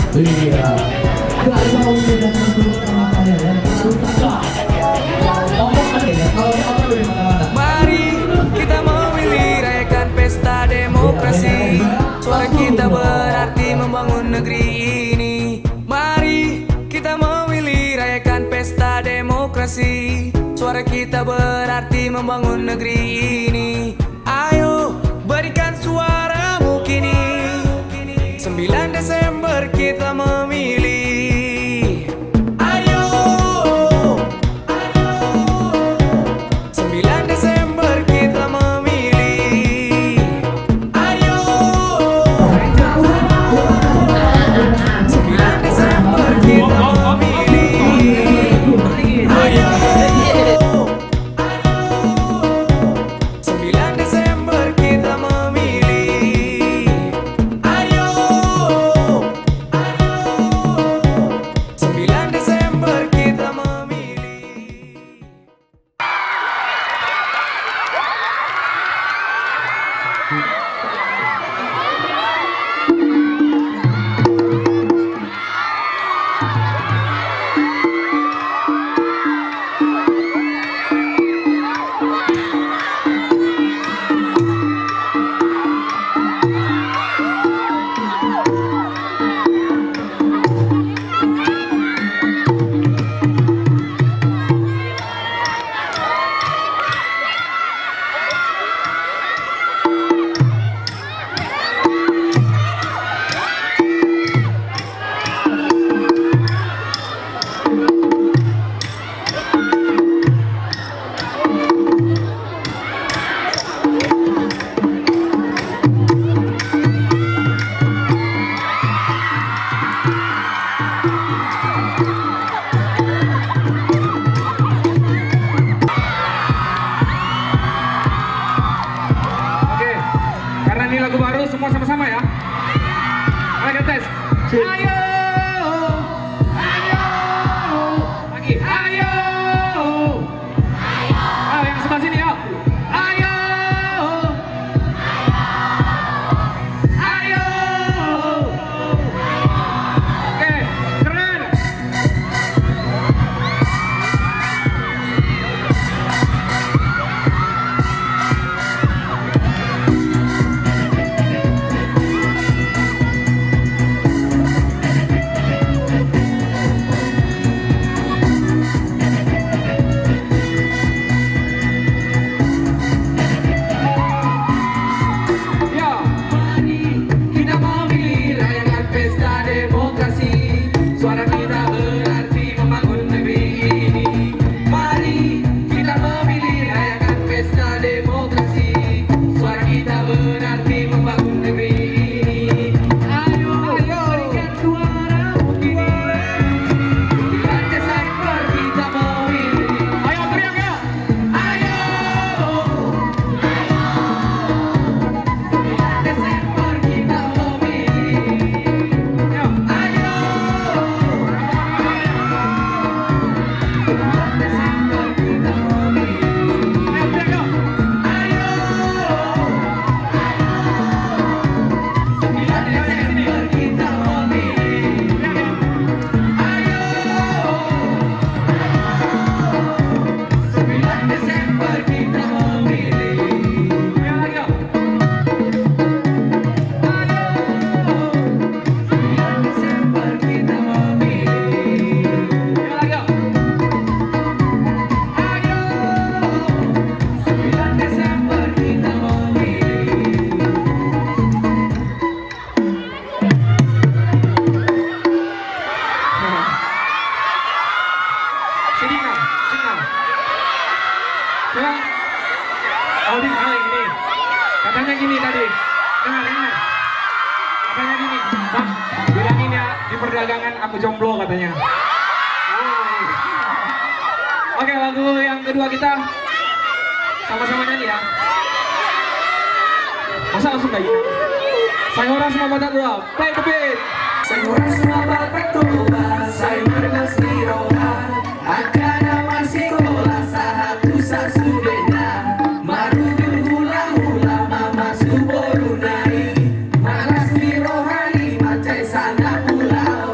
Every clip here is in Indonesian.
Iya. Gak mau beda dulu sama kalian ya. Susah. Ngomong kan ya. Kalau di apa dari mana-mana. Mari kita memilih rayakan pesta demokrasi. Suara kita berarti membangun negeri ini. Mari kita memilih rayakan pesta demokrasi. Suara kita berarti membangun negeri ini. Ayo berikan suaramu kini. 9 Desember kita memilih. Ayo 9 Desember kita memilih. Ayo 9 Desember kita memilih. Ayo 9 Desember kita memilih. Ayo 9 Desember kita memilih. Oke, karena ini lagu baru semua sama-sama ya. Ayo tes. Ayo, ayo, lagi. Ayo, ayo yang sebelah sini ya. Ayo, ayo. Oke, keren. Ya, mari kita memilih rayakan pesta demokrasi. Suara kita berarti membangun negeri ini. Mari kita memilih rayakan pesta demokrasi. Suara kita berarti membangun negeri ini. Ayo, berikan suaramu kini. 9 Desember kita memilih. Ayo teriak ya. Ayo. 9 Desember kita memilih. Ayo, ayo. 9 Desember kita memilih. Ayo, teriak ya. Ayo. 9 Desember kita memilih. Ayo. 9 Desember kita memilih. Ayo lagi ya. Ayo, 9 Desember kita memilih. Ayo lagi ya. Ayo, 9 Desember kita memilih. Sidina, Sidina. Coba. Audi kali ini. Katanya gini tadi. Dengar, dengar. Katanya gini, Bang, bilangin ya di perdagangan aku jomblo katanya. Oke, lagu yang kedua kita sama-sama nyanyi ya. Masa langsung kayak gini? Sayora semua batak tua, play the beat. Sayora semua batak tua, sayora siroha, akan masih sekolah satu sasudena, marudul hula hula mama suborunai, malas rohani macai sana pulau.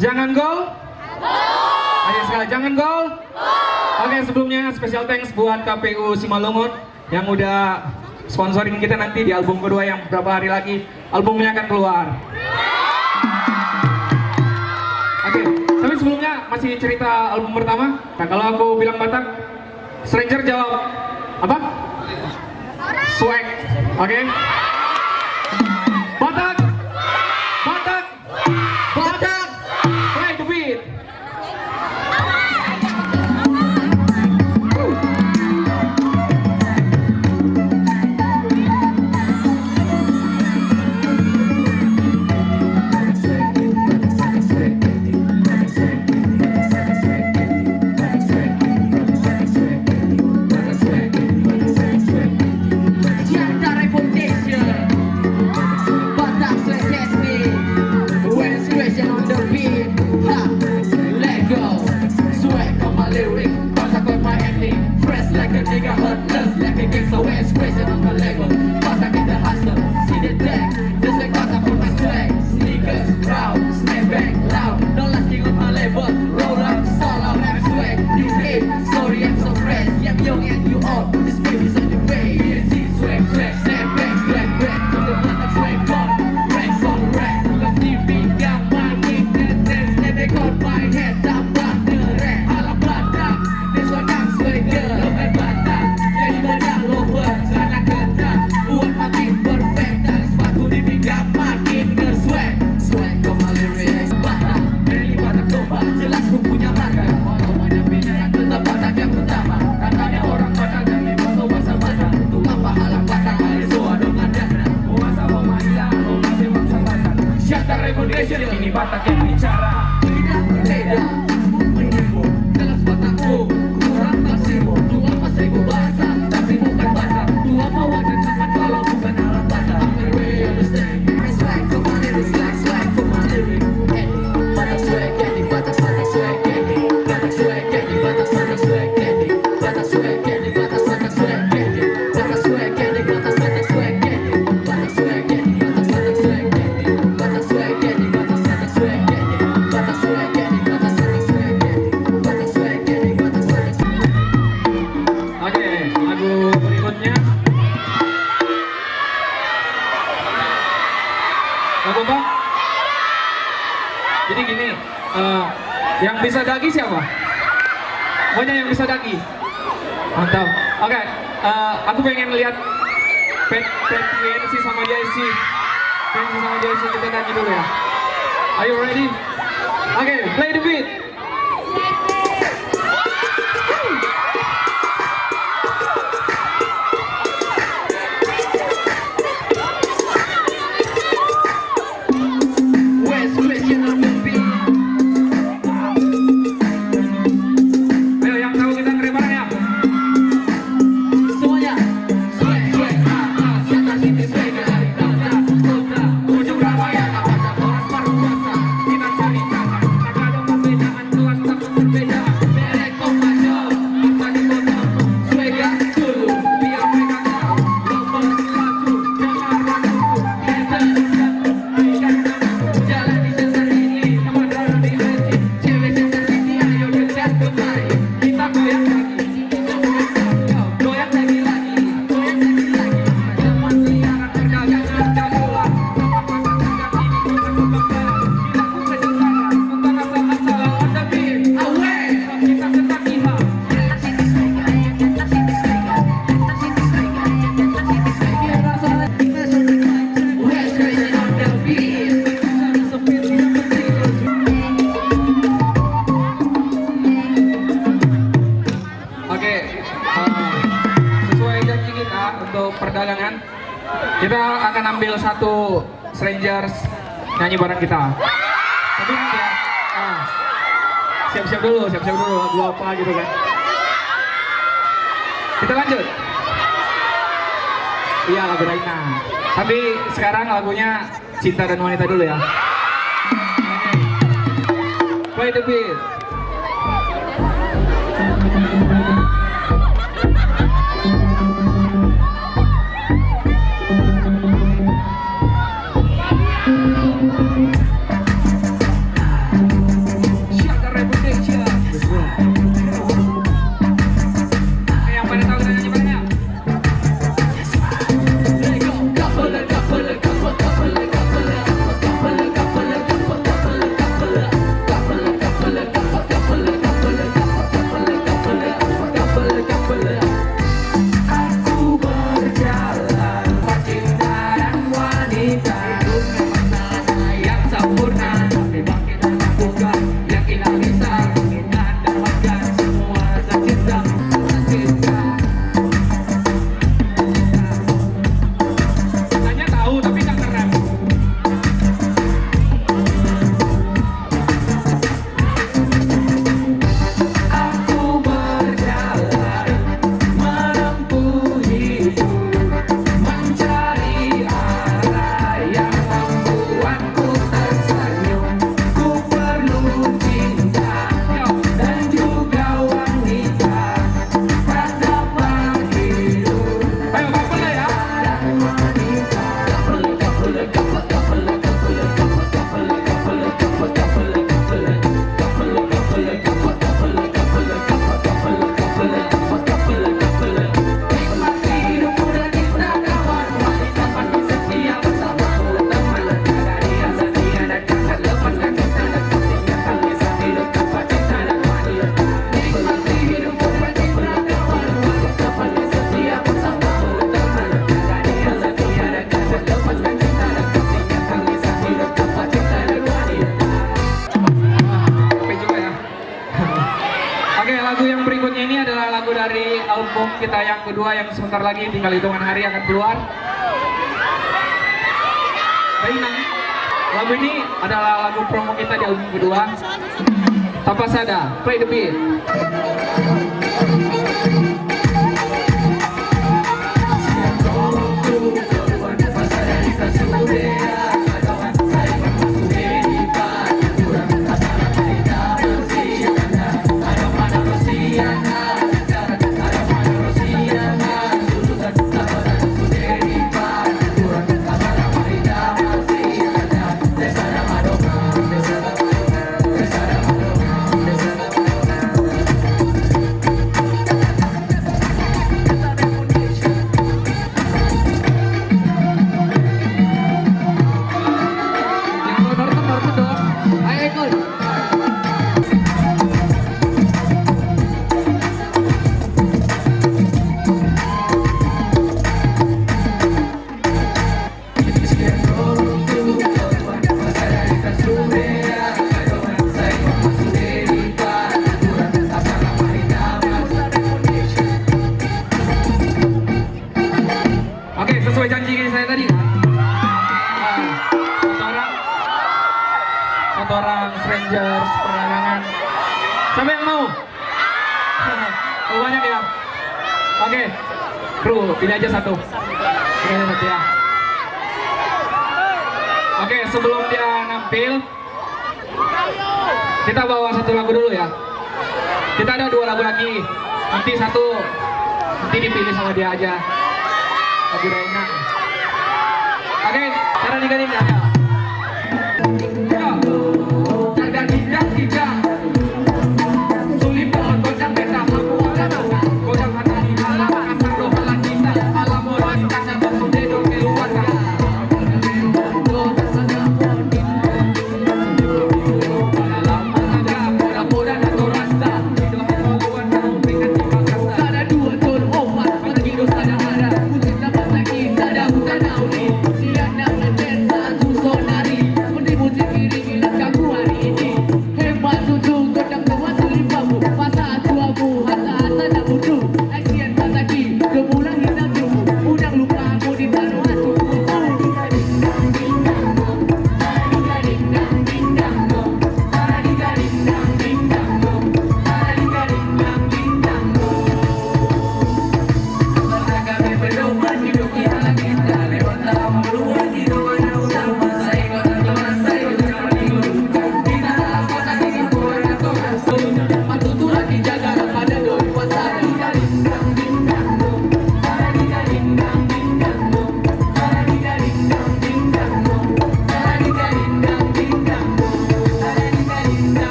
jangan gol. Ayo sekali, jangan gol. Oke, sebelumnya special thanks buat KPU Simalungun yang udah sponsoring kita nanti di album kedua yang beberapa hari lagi albumnya akan keluar. Oke, tapi sebelumnya masih cerita album pertama. Nah, kalau aku bilang Batak, Stranger jawab apa? Swag. Oke. Batak. Batak. Batak. Play the beat. Ini Batak yang bicara. Tidak berbeda, menyimpul jelas Batakku, kurang kasihmu. 2.000 bahasa, tapi bukan Batak. 2 mawar dan cepat kalau bukan alat Batak. We understand. Swag for my lyrics, like swag for my lyrics. Batak swag candy, Batak swag candy. Batak swag candy, Batak swag candy. Batak swag candy, Batak swag candy. Batak swag candy, Batak swag candy. Batak swag candy, Batak swag candy. Batak swag candy, Batak swag candy. Batak swag candy, Batak swag candy. Batak swag candy, Batak swag candy. Oke, lagu berikutnya. Lagu apa? Jadi gini, yang bisa dagi siapa? Pokoknya yang bisa dagi. Mantap. Oke, aku pengen lihat PNC sama JC. PNC sama JC kita dagi dulu ya. Are you ready? Oke, play the beat. West Question on the beat. Ayo yang tahu kita ngerti bareng ya. Semuanya. Swag, swag, siapa sini swag dari kota, kota, ujung Ramayana, baca poros baru puasa. Kita cari cara, tak ada perbedaan kelas tak berbeda. Merek komajo, masa di botamu. Swag dulu, biar mereka tahu. Lomba sepatu, jangan ragu. Kita bersatu, berikan namaku. Jalan di sensor ini, sama darah di besi. Cewek sensor ini, ayo dekat kemari. Kita goyang lagi, goyang lagi lagi, goyang lagi lagi. Zaman sekarang perdagangan daluan, sama pasangan ini kita berkembang. Dilakukan secara, bukan asal-asalan on the beat. Away, kita ketagihan. West Question on the beat. Oke, sesuai janji kita untuk perdagangan, kita akan ambil satu strangers nyanyi bareng kita. Tapi nanti ya, siap-siap dulu lagu apa gitu kan. Kita lanjut. Iya, lagu Raina. Tapi sekarang lagunya Cinta dan Wanita dulu ya. Play the beat. kedua yang sebentar lagi tinggal hitungan hari akan keluar. Baiklah, lagu ini adalah lagu promo kita di album kedua. Tapasada, play the beat. Oke, sesuai janji saya tadi. Satu orang strangers perdagangan. Siapa yang mau? Banyak ya. Oke, kru pilih aja satu. Pilih aja satu ya. Oke, sebelum dia nampil, kita bawa satu lagu dulu ya. Kita ada 2 lagu lagi. Nanti dipilih sama dia aja. Lagu Dainang. Oke, cara diganti ya.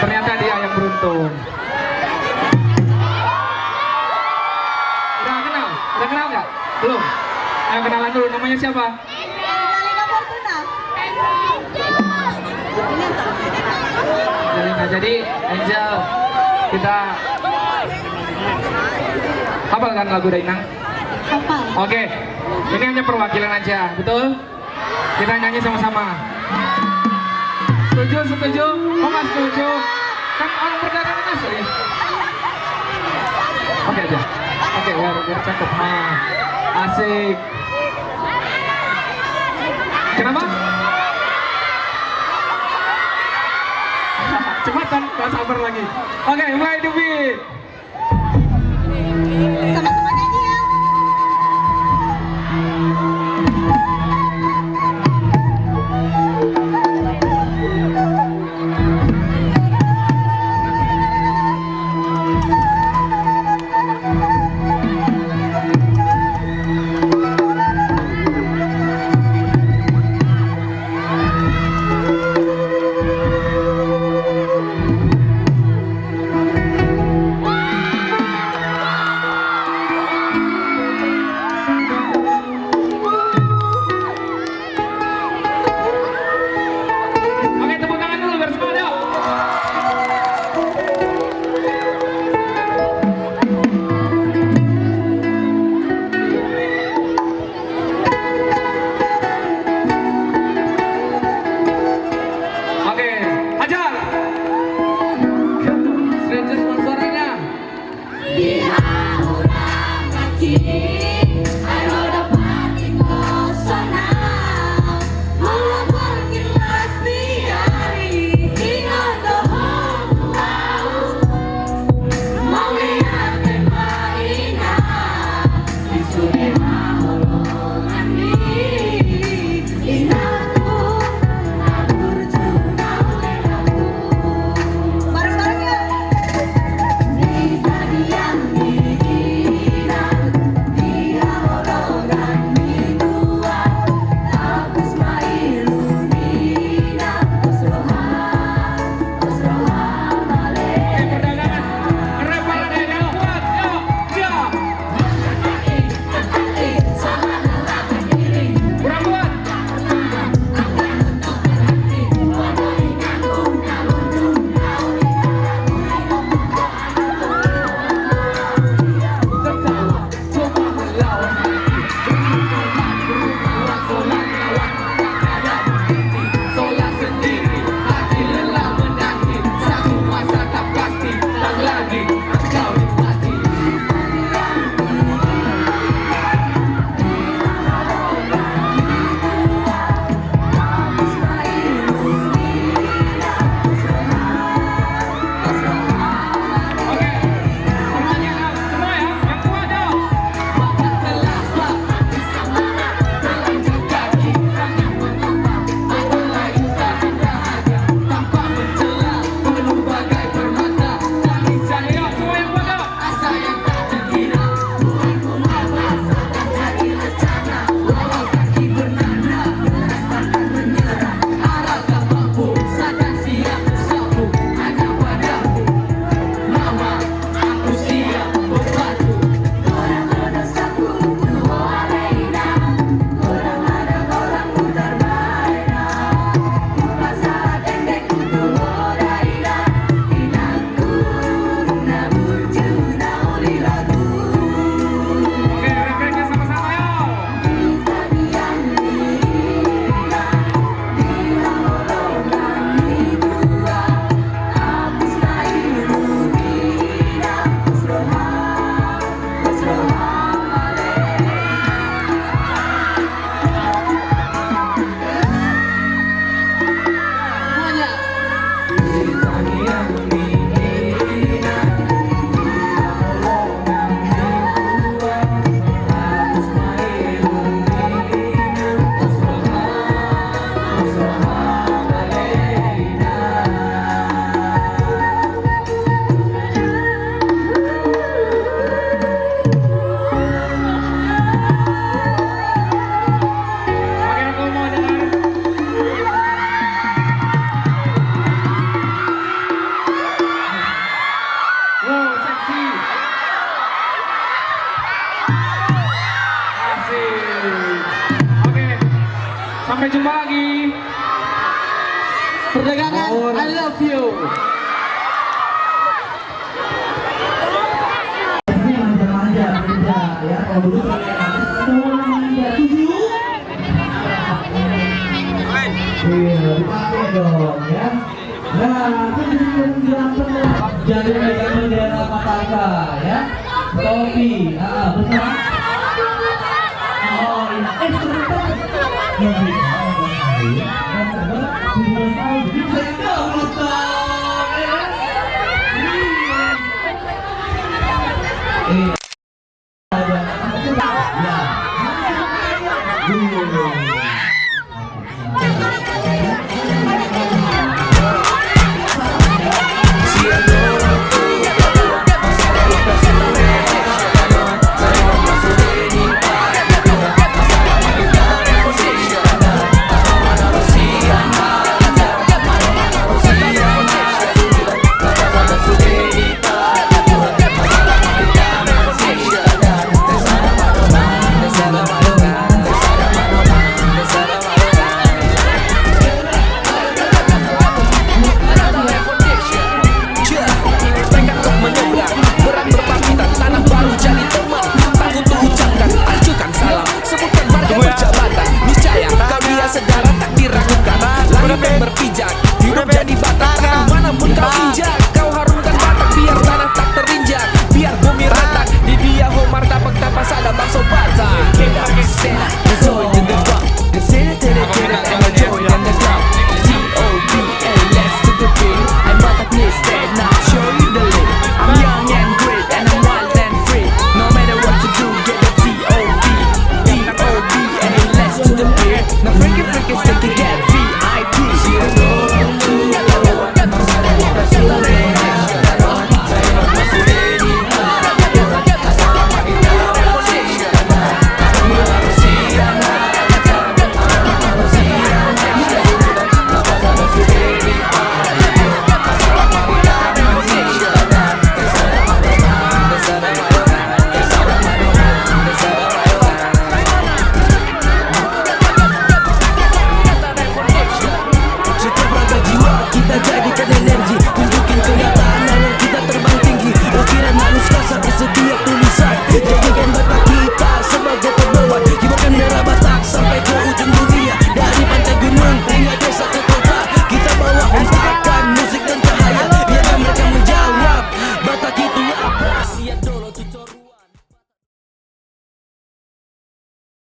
Ternyata dia yang beruntung. Udah kenal? Udah kenal nggak? Belum? Ayo kenalan dulu, namanya siapa? Jadi Angel, kita hafal kan lagu Dainang? Hafal. Oke, ini hanya perwakilan aja, betul? Kita nyanyi sama-sama. Setuju? Setuju? Oh nggak setuju? Kan orang perdagangan asli. Oke aja. Oke, biar cakep. Nah, asik. Kenapa? Cepatan, gak sabar lagi. Oke, mulai the beat. Sama-sama nyanyi ya. Sampai jumpa lagi. Perdagangan, I love you. Ini manja-manja, beda ya. Kalau dulu manja, tujuh. Iya, dipakai dong ya. Nah, itu jadi megang bendera Pataka ya. Topi, bersama. Oh iya, sebentar. Yang beritahu bahwa saya, yang terberat, 17 tahun, bisa